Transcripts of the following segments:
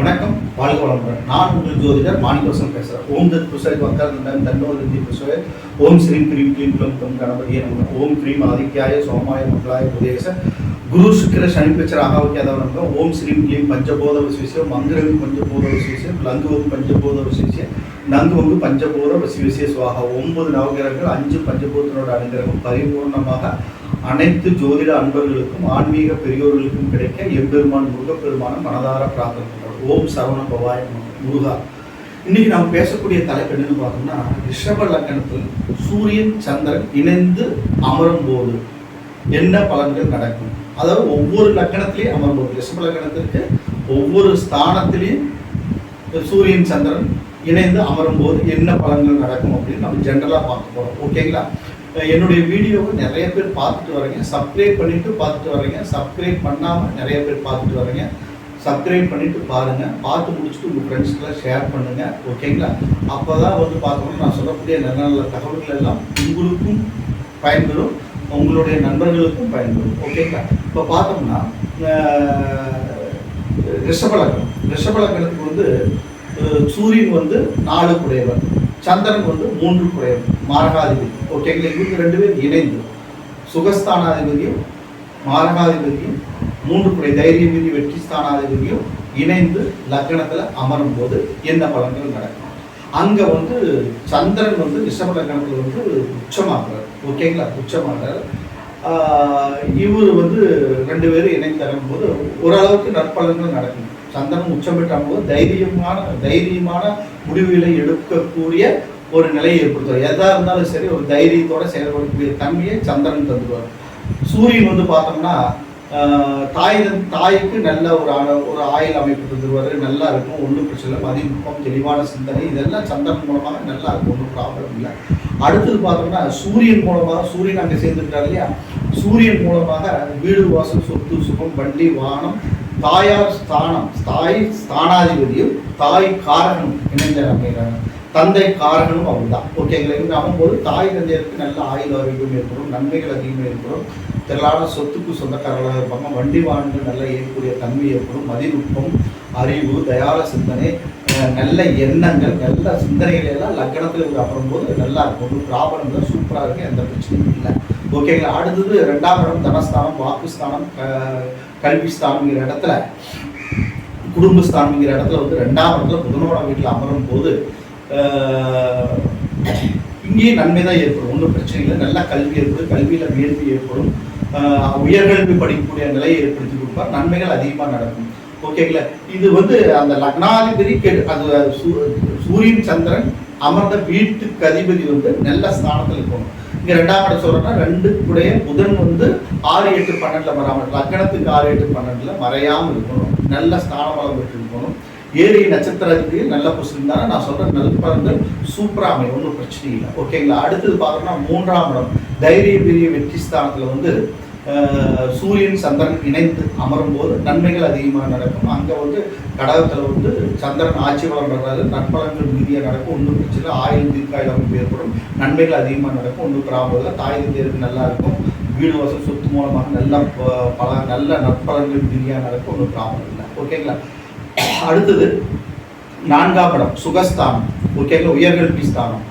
வணக்கம், வாழ்க வளமுடன். நான் உங்கள் ஜோதிடர் மாணிக்கவாசன் பேசுகிறேன். ஓம் தத் புருஷாய் வக்கரதண்டம் தன்னோ தந்தி புருஷாய ஓம் ஸ்ரீம் க்ரீம் க்ளீம் க்ளம் கம் கணபதியே நமः. ஓம் க்ரீம் ஆதித்யாய சோமாய மங்களாய புதேச குரு சுக்கிர சனி பிச்சர் ஆகாவிக்காதவ நமः. ஓம் ஸ்ரீம் க்ளீம் பஞ்சபோத விசேஷ மந்திரவி பஞ்சபோத விசேஷ லங்குவங்கு பஞ்சபோத விசேஷ நங்குவங்கு பஞ்சபோத விசேஷ சுவாகா. 9 நவகிரகங்கள் 5 பஞ்சபூதனோட அனுகிரகம் பரிபூர்ணமாக அனைத்து ஜோதிட அன்பர்களுக்கும் ஆன்மீக பெரியோர்களுக்கும் கிடைக்க எம்பெருமான் முருகப்பெருமான மனதார பிரார்த்தனை பண்றோம். ஓம் சரவண பவாய முருகா. இன்னைக்கு நாம் பேசக்கூடிய தலைப்பு என்னன்னு பார்த்தோம்னா, ரிஷப லக்னத்தில் சூரியன் சந்திரன் இணைந்து அமரும் போது என்ன பலன்கள் நடக்கும். அதாவது ஒவ்வொரு லக்கணத்திலையும் அமரும் போது, ரிஷப லக்னத்திற்கு ஒவ்வொரு ஸ்தானத்திலையும் சூரியன் சந்திரன் இணைந்து அமரும் போது என்ன பலன்கள் நடக்கும் அப்படின்னு நம்ம ஜென்ரலாக பார்க்க போகிறோம். ஓகேங்களா? என்னுடைய வீடியோவை நிறைய பேர் பார்த்துட்டு வரீங்க, சப்ஸ்கிரைப் பண்ணிட்டு பார்த்துட்டு வரீங்க, சப்ஸ்கிரைப் பண்ணாமல் நிறைய பேர் பார்த்துட்டு வரீங்க. சப்ஸ்கிரைப் பண்ணிட்டு பாருங்கள், பார்த்து முடிச்சுட்டு உங்கள் ஃப்ரெண்ட்ஸ்க்கெல்லாம் ஷேர் பண்ணுங்கள். ஓகேங்களா? அப்போ தான் பார்த்தோம்னா நான் சொல்லக்கூடிய நல்ல நல்ல தகவல்கள் எல்லாம் உங்களுக்கும் பயன்பெறும், உங்களுடைய நண்பர்களுக்கும் பயன்பெறும். ஓகேங்களா? இப்போ பார்த்தோம்னா ரிஷபலக்கணத்துக்கு சூரியன் 4 குடையவர், சந்திரன் 3 குடையவர், மாரகாதிபதி. ஓகேங்களா? இவங்க 2 பேர் இணைந்து சுகஸ்தானாதிபதியும் மாரகாதிபதியும் 3 குடை தைரியபதி வெற்றி ஸ்தானாதிபதியும் இணைந்து லக்னத்தில் அமரும் போது என்ன பலன்கள் நடக்கும். அங்கே சந்திரன் ரிஷப லக்னத்தில் உச்சமாகிறார். ஓகேங்களா? உச்சமாகிறார். இவர் 2 பேரும் இணைந்து இறங்கும்போது ஓரளவுக்கு நற்பலன்கள் நடக்கும். சந்திரன் உச்சம் பெற்றாகும்போது தைரியமான முடிவுகளை எடுக்கக்கூடிய ஒரு நிலையை ஏற்படுத்துவார். எதாக இருந்தாலும் சரி, ஒரு தைரியத்தோட செயல்படக்கூடிய தன்மையை சந்திரன் தந்துடுவார். சூரியன் பார்த்தோம்னா தாய்க்கு நல்ல ஒரு ஆயுள் அமைப்பு தந்துடுவார். நல்லா இருக்கும், ஒன்றும் பிரச்சனை இல்லை. மதிநுட்பம், தெளிவான சிந்தனை, இதெல்லாம் சந்திரன் மூலமாக நல்லா இருக்கும், ஒன்றும் ப்ராப்ளம் இல்லை. அடுத்தது பார்த்தோம்னா சூரியன் மூலமாக, சூரியன் அங்கே சேர்ந்துருக்காரு இல்லையா, சூரியன் மூலமாக வீடு வாசல் சொத்து சுகம் வண்டி வாகனம் தாயார் ஸ்தானம் ஸ்தானாதிபதியும் தாய் காரகனும் இணைந்த அமைகிறாங்க. தந்தை காரகனும் அவர் தான். ஓகேங்களா? இவங்க அமரும்போது தாய் தந்தையருக்கு நல்ல ஆயுள் ஆரோக்கியம் ஏற்படும், நன்மைகள் அதிகமாக ஏற்படும், திரளான சொத்துக்கு சொந்தக்காரர்களாக இருப்பாங்க, வண்டி வாகனங்கள் நல்லா இயக்கக்கூடிய தன்மை ஏற்படும், மதிநுட்பம், அறிவு, தயார சிந்தனை, நல்ல எண்ணங்கள், நல்ல சிந்தனைகள் எல்லாம் லக்னத்தில் இவங்க அமரும்போது நல்லா இருக்கும். ஒரு ப்ராப்ளம் தான், சூப்பராக இருக்கு, எந்த பிரச்சனையும் இல்லை. ஓகேங்களா? அடுத்தது 2ஆம் இடம் தனஸ்தானம், வாக்குஸ்தானம், கல்விஸ்தானங்கிற இடத்துல, குடும்பஸ்தானங்கிற இடத்துல 2ஆம் இடத்துல புதனோட வீட்டில் அமரும் போது இங்கேயும் நன்மை தான் ஏற்படும், ஒன்றும் பிரச்சனை இல்லை. நல்ல கல்வி ஏற்படும், கல்வியில் மேன்மை ஏற்படும், உயர்கல்வி படிக்கக்கூடிய நிலையை ஏற்படுத்தி கொடுப்பார், நன்மைகள் அதிகமாக நடக்கும். ஓகேங்களா? இது அந்த லக்னாதிபதி அது சூரியன் சந்திரன் அமர்ந்த வீட்டுக்கு அதிபதி நல்ல ஸ்தானத்தில் இருக்கணும். இங்கே 2ஆம் இடம் சொல்றோம்னா 2 குடைய புதன் 6, 8, 12 வராமல், லக்னத்துக்கு 6, 8, 12 மறையாமல் இருக்கணும், நல்ல ஸ்தான பலம் பெற்று இருக்கணும். ஏழு நட்சத்திரத்துக்கு நல்ல பொசிஷன் தானே நான் சொல்கிறேன். நல்ல பலன்கள் சூப்பராக அமையும், ஒன்றும் பிரச்சனை இல்லை. ஓகேங்களா? அடுத்தது பார்த்தோம்னா 3ஆம் இடம் தைரிய பெரிய வெற்றி ஸ்தானத்தில் சூரியன் சந்திரன் இணைந்து அமரும் போது நன்மைகள் அதிகமாக நடக்கும். அங்கே கடகத்தில் சந்திரன் ஆட்சி பலம் வர்றாரு, நற்பலன்கள் மீதியாக நடக்கும், ஒன்றும் பிரச்சனை. ஆயுள் தீர்க்காயுள் அமைப்பு ஏற்படும், நன்மைகள் அதிகமாக நடக்கும், ஒன்றும் ப்ராப்ளம். தாய் தந்தையருக்கு நல்லா இருக்கும், வீடு வாசல் சொத்து மூலமாக நல்ல நற்பலன்கள் மீதியாக நடக்கும், ஒன்றும் ப்ராப்ளம் இல்லை. ஓகேங்களா? அடுத்தது 4ஆம் இடம் சுகஸ்தானம். ஓகேங்களா? உயர்கல்வி ஸ்தானம்,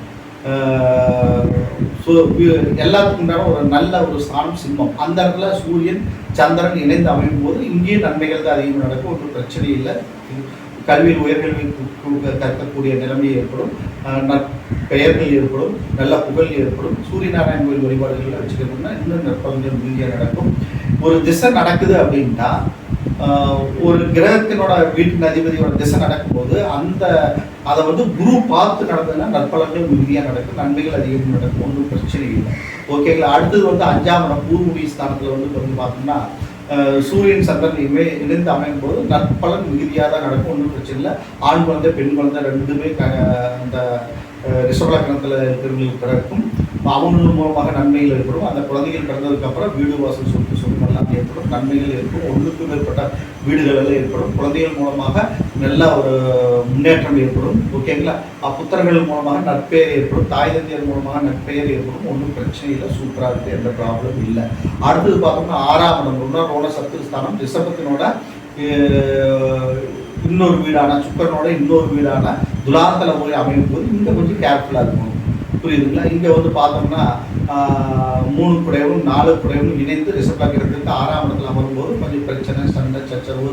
எல்லாத்துக்கும் உண்டான ஒரு நல்ல ஒரு ஸ்தானம் சிம்மம். அந்த இடத்துல சூரியன் சந்திரன் இணைந்து அமையும் போது இங்கேயும் நன்மைகள் தான் அதிகமாக நடக்கும், ஒன்றும் பிரச்சனை இல்லை. கல்வியில் உயர்கல்வி கற்கக்கூடிய நிலைமை ஏற்படும், பெயர்கள் ஏற்படும், நல்ல புகழ் ஏற்படும். சூரிய நாராயண கோயில் வழிபாடுகளில் வச்சுக்கணும்னா இன்னும் நற்பலன்கள் மீதியாக நடக்கும். ஒரு திசை நடக்குது அப்படின்ட்டா, ஒரு கிரகத்தினோட வீட்டின் அதிபதியோட திசை நடக்கும்போது அதை குரு பார்த்து நடந்ததுன்னா நற்பலன்கள் உறுதியாக நடக்கும், நன்மைகள் அதிகம் நடக்கும், ஒன்றும் பிரச்சனை இல்லை. ஓகேங்களா? அடுத்தது 5ஆம் இடம் பூர்வீ ஸ்தானத்தில் பார்த்தோம்னா சூரியன் சந்திரன் இணைந்து அமையும் போது நற்பலன் மிகுதியாக தான் நடக்கும், ஒன்றும் பிரச்சனை இல்லை. ஆண் குழந்தை பெண் குழந்தை 2மே அந்த ரிஷப லக்னத்தில் இருக்கிறவங்களுக்கு பிறக்கும், அவங்கள் மூலமாக நன்மைகள் ஏற்படும். அந்த குழந்தைகள் பிறந்ததுக்கப்புறம் வீடு வாசல் சொத்து சுகமெல்லாம் ஏற்படும், நன்மைகள் ஏற்படும், 1க்கும் மேற்பட்ட வீடுகள் எல்லாம் ஏற்படும். குழந்தைகள் மூலமாக நல்ல ஒரு முன்னேற்றம் ஏற்படும். ஓகேங்களா? புத்தர்கள் மூலமாக நற்பெயர் ஏற்படும், தாய் தந்தையர் மூலமாக நற்பெயர் ஏற்படும், ஒன்றும் பிரச்சனை இல்லை, சூப்பராக இருக்குது, எந்த ப்ராப்ளம் இல்லை. அடுத்தது பார்த்தோம்னா 6ஆம் இடம் ரோண சத்து ஸ்தானம், ரிஷபத்தினோட இன்னொரு வீடான சுக்கரனோட இன்னொரு வீடான துலாத்துல போய் அமையும் போது இங்கே கொஞ்சம் கேர்ஃபுல்லாக இருக்கணும். புரியுதுங்களா? இங்கே வந்து பார்த்தோம்னா 3 குடையவும் 4 குடையவும் இணைந்து ரிஷபலக்னத்துக்கு 6ஆம் இடத்துல அமரும்போது கொஞ்சம் பிரச்சனை, சண்டை, சச்சரவு,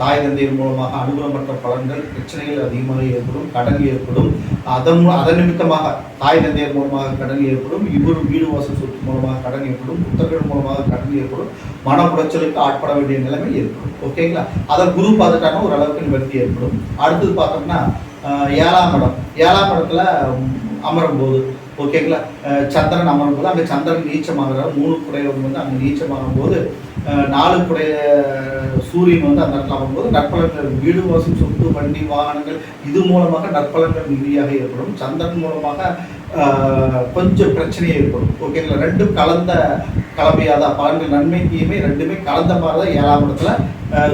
தாய் தந்தையின் மூலமாக அனுகூலமற்ற பலன்கள், பிரச்சனைகள் அதிகமாக ஏற்படும், கடன் ஏற்படும். அதன் நிமித்தமாக தாய் தந்தையர் மூலமாக கடன் ஏற்படும், இவர் வீடு வாசல் சொத்து மூலமாக கடன் ஏற்படும், புத்தகங்கள் மூலமாக கடன் ஏற்படும், மன உளைச்சலுக்கு ஆட்பட வேண்டிய நிலைமை ஏற்படும். ஓகேங்களா? அதை குரு பார்த்துட்டாங்கன்னா ஒரு அளவுக்கு நிவர்த்தி ஏற்படும். அடுத்தது பார்த்தோம்னா 7ஆம் இடம். 7ஆம் இடத்துல அமரும் போது ஓகேங்களா, சந்திரன் அமரும் போது அங்கே சந்திரன் நீச்சமாகிறார். 3 குடையவங்க வந்து அங்கே நீச்சமாகும் போது 4 குடைய சூரியன் வந்து அந்த இடத்துல அமரும்போது நற்பலன்கள், வீடு வாசல் சொத்து வண்டி வாகனங்கள் இது மூலமாக நற்பலன்கள் மிகுதியாக ஏற்படும். சந்திரன் மூலமாக கொஞ்சம் பிரச்சனை ஏற்படும். ஓகேங்களா? ரெண்டும் கலந்த கலவையாதான் பலன்கள், நன்மை தீமை ரெண்டுமே கலந்த மாதிரி தான் 7ஆம் இடத்துல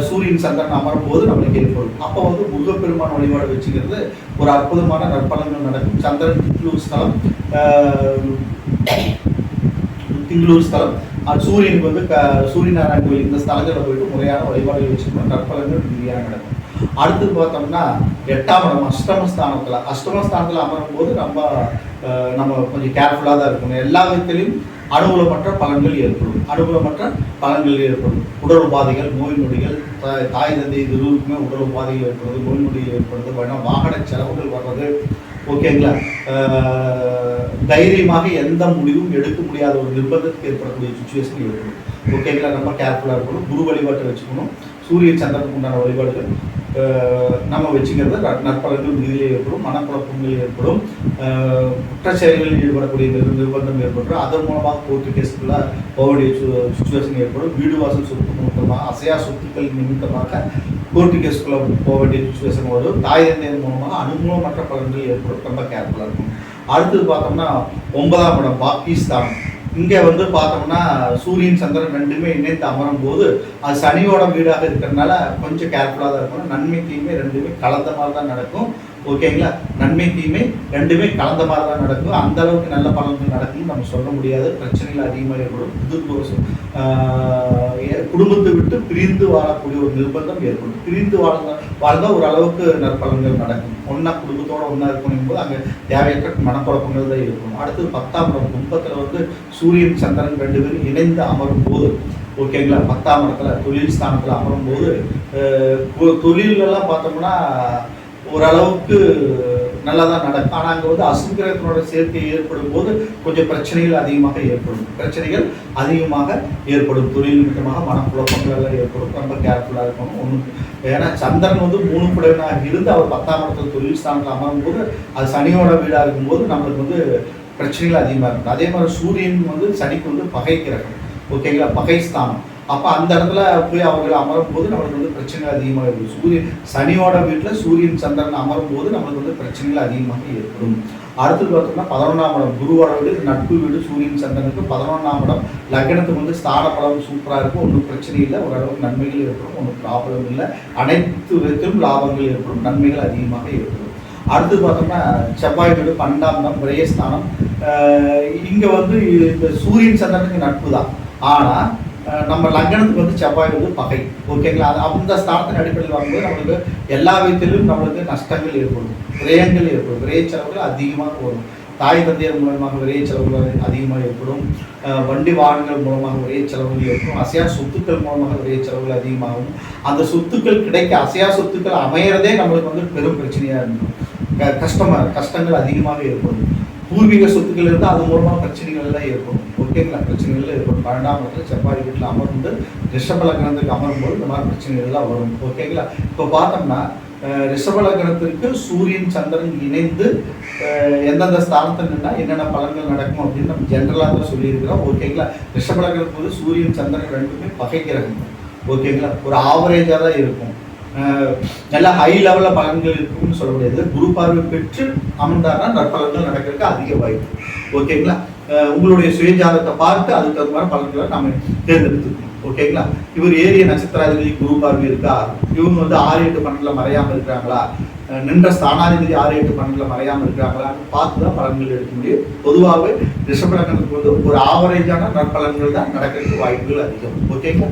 சூரியன் சந்திரன் அமரும் போது நம்மளுக்கு ஏற்படும். அப்போ வந்து முருகப்பெருமான் வழிபாடு வச்சுக்கிறது ஒரு அற்புதமான நற்பலன்கள் நடக்கும். சந்திரன் திங்களூர் ஸ்தலம் சூரியனுக்கு வந்து சூரியநாராயண கோயில் இந்த ஸ்தலங்களில் போயிட்டு முறையான வழிபாடுகள் வச்சுக்கணும், நற்பலன்கள் மிகுதியாக நடக்கும். அடுத்து பார்த்தோம்னா 8ஆம் இடம் அஷ்டமஸ்தானத்தில் அமரும் போது நம்ம கொஞ்சம் கேர்ஃபுல்லாக தான் இருக்கணும். எல்லா விதத்திலையும் அனுகூலமற்ற பலன்கள் ஏற்படும். உடல் உபாதைகள், நோய் நொடிகள், தாய் தந்தை இருவருக்குமே உடல் உபாதைகள் ஏற்படுது, நோய் நொடிகள் ஏற்படுது, வாகன செலவுகள் வர்றது. ஓகேங்களா? தைரியமாக எந்த முடிவும் எடுக்க முடியாத ஒரு நிர்பந்தத்துக்கு ஏற்படக்கூடிய சுச்சுவேஷன் ஏற்படும். ஓகேங்களா? ரொம்ப கேர்ஃபுல்லாக இருக்கணும். குரு வழிபாட்டை வச்சுக்கணும். சூரிய சந்திரனுக்கு உண்டான வழிபாடுகள் நம்ம வச்சுக்கிறது நற்பலன்கள் மிகுதியில் ஏற்படும், மனக்குழப்பங்கள் ஏற்படும், குற்ற செயல்களில் ஈடுபடக்கூடிய நிர்பந்தம் ஏற்படும். அதன் மூலமாக கோர்ட்டு கேஸுக்குள்ள போக வேண்டிய சுச்சுவேஷன் ஏற்படும். வீடு வாசல் சொத்து நிமித்தமாக, அசையா சொத்துக்கள் நிமித்தமாக கோர்ட்டு கேஸுக்குள்ள போக வேண்டிய சுச்சுவேஷன் வரும். தாய் தந்தையின் மூலமாக அனுகூலமற்ற பலன்கள் ஏற்படும். ரொம்ப கேர்ஃபுல்லாக இருக்கும். அடுத்தது பார்த்தோம்னா 9ஆம் இடம் பாகிஸ்தான். இங்கே வந்து பார்த்தோம்னா சூரியன் சந்திரன் ரெண்டுமே இணைந்து அமரும் போது அது சனியோட வீடாக இருக்கிறதுனால கொஞ்சம் கேர்ஃபுல்லாக தான் இருக்கணும். நன்மை தீமை ரெண்டுமே கலந்த மாதிரி தான் நடக்கும். ஓகேங்களா? நன்மை தீமை ரெண்டுமே கலந்த மாதிரி தான் நடக்கும். அந்த அளவுக்கு நல்ல பலன்கள் நடக்கும்னு நம்ம சொல்ல முடியாது. பிரச்சனைகள் அதிகமாக ஏற்படும். குடும்பத்தை விட்டு பிரிந்து வாழக்கூடிய ஒரு நிர்பந்தம் ஏற்படும். பிரிந்து வாழ்ந்தால் ஒரு அளவுக்கு நற்பலன்கள் நடக்கும். ஒன்றா குடும்பத்தோடு ஒன்றா இருக்கணும் போது அங்கே தேவையற்ற மனக்குழப்பங்கள் தான் இருக்கும். அடுத்தது 10ஆம் இடம் கும்பத்தில் வந்து சூரியன் சந்திரன் 2 பேரும் இணைந்து அமரும் போது ஓகேங்களா, 10ஆம் இடத்துல தொழில் ஸ்தானத்தில் அமரும் போது தொழிலெல்லாம் பார்த்தோம்னா ஓரளவுக்கு நல்லா தான் நடக்கும். ஆனால் அங்கே வந்து அசுக்கிரகத்தினோட சேர்க்கை ஏற்படும் போது கொஞ்சம் பிரச்சனைகள் அதிகமாக ஏற்படும். தொழில் நிமித்தமாக மனக்குழப்பங்கள் எல்லாம் ஏற்படும். ரொம்ப கேர்ஃபுல்லாக இருக்கணும். ஏன்னா சந்திரன் வந்து 3 குடையவனாக இருந்து அவர் 10ஆம் இடத்துல தொழில் ஸ்தானத்தில் அமரும் போது அது சனியோட வீடாக இருக்கும்போது நம்மளுக்கு வந்து பிரச்சனைகள் அதிகமாக இருக்கும். அதே மாதிரி சூரியன் வந்து சனிக்கு வந்து பகை கிரகம். ஓகேங்களா? பகை ஸ்தானம். அப்போ அந்த இடத்துல போய் அவர்கள் அமரும் போது நம்மளுக்கு வந்து பிரச்சனைகள் அதிகமாக இருக்கும். சனியோட வீட்டில் சூரியன் சந்திரன் அமரும் போது நம்மளுக்கு வந்து பிரச்சனைகள் அதிகமாக ஏற்படும். அடுத்தது பார்த்தோம்னா 11ஆம் இடம் குருவோட வீடு, நட்பு வீடு. சூரியன் சந்திரனுக்கு 11ஆம் இடம் லக்னத்துக்கு வந்து ஸ்தான பலம் சூப்பராக இருக்கும். ஒன்றும் பிரச்சனை இல்லை, ஓரளவுக்கு நன்மைகள் ஏற்படும், ஒன்றும் ப்ராப்ளம் இல்லை. அனைத்து விதத்திலும் லாபங்கள் ஏற்படும், நன்மைகள் அதிகமாக ஏற்படும். அடுத்து பார்த்தோம்னா செவ்வாய் வீடு 12ஆம் இடம் விரயஸ்தானம். இங்கே வந்து இந்த சூரியன் சந்திரனுக்கு நட்பு தான், ஆனால் நம்ம லக்னத்துக்கு வந்து செவ்வாய் வந்து பகை. ஓகேங்களா? அது அந்த ஸ்தானத்தின் அடிப்படையில் வரும்போது நம்மளுக்கு எல்லா விதத்திலும் நம்மளுக்கு நஷ்டங்கள் ஏற்படும், விரயங்கள் ஏற்படும், விரைய செலவுகள் அதிகமாக வரும். தாய் தந்தையர் மூலமாக விரைய செலவுகள் அதிகமாக ஏற்படும். வண்டி வாகனங்கள் மூலமாக விரைய செலவுகள் ஏற்படும். அசையா சொத்துக்கள் மூலமாக விரைய செலவுகள் அதிகமாகும். அந்த சொத்துக்கள் கிடைக்க அசையா சொத்துக்கள் அமையறதே நம்மளுக்கு வந்து பெரும் பிரச்சனையாக இருக்கும். கஷ்டங்கள் அதிகமாக ஏற்படும். பூர்வீக சொத்துக்கள் இருந்தால் அது மூலமாக பிரச்சனைகள் எல்லாம் ஏற்படும். ஓகேங்களா? பிரச்சனைகள் ஏற்படும். 12ஆம் இடத்துல செவ்வாய் வீட்டில் அமர்ந்து ரிஷப லக்னத்துக்கு அமரும்போது இந்த மாதிரி பிரச்சனைகள் எல்லாம் வரும். ஓகேங்களா? இப்போ பார்த்தோம்னா ரிஷப லக்னத்திற்கு சூரியன் சந்திரன் இணைந்து எந்தெந்த ஸ்தானத்தில் நின்னா என்னென்ன பலன்கள் நடக்கும் அப்படின்னு நம்ம ஜென்ரலாக தான் சொல்லியிருக்கிறோம். ஓகேங்களா? ரிஷப லக்னத்துக்கு வந்து சூரியன் சந்திரன் ரெண்டுமே பகை கிரகம். ஓகேங்களா? ஒரு ஆவரேஜாக தான் இருக்கும். நல்லா ஹை லெவலில் பலன்கள் இருக்குன்னு சொல்ல முடியாது. குரு பார்வை பெற்று அமர்ந்தாருன்னா நற்பலன்கள் நடக்கிறதுக்கு அதிக வாய்ப்பு. ஓகேங்களா? உங்களுடைய சுயஜாதத்தை பார்த்து அதுக்கு தகுந்த மாதிரி பலன்களை நம்ம தேர்ந்தெடுத்துக்கணும். ஓகேங்களா? இவர் ஏரிய நட்சத்திராதிபதி குரு பார்வை இருக்கா, இவங்க வந்து 6, 8, 12 மறையாமல் இருக்கிறாங்களா, நின்ற ஸ்தானாதிபதி 6, 8, 12 மறையாமல் இருக்கிறாங்களான்னு பார்த்து தான் பலன்கள் எடுக்க முடியும். பொதுவாகவே ரிஷப லக்னத்துக்கு வந்து ஒரு ஆவரேஜான நற்பலன்கள் தான் நடக்கிறதுக்கு வாய்ப்புகள் அதிகம். ஓகேங்களா?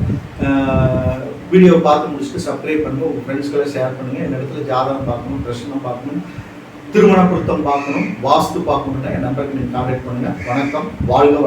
வீடியோ பார்த்து முடிச்சுட்டு சப்ஸ்கிரைப் பண்ணுங்கள், உங்கள் ஃப்ரெண்ட்ஸ்களை ஷேர் பண்ணுங்கள். இந்த இடத்துல ஜாதகம் பார்க்கணும், பிரச்சனை பார்க்கணும், திருமண பொருத்தம் பார்க்கணும், வாஸ்து பார்க்கணுன்னா என் நம்பருக்கு நீங்கள் கான்டாக்ட் பண்ணுங்கள். வணக்கம், வாழ்க.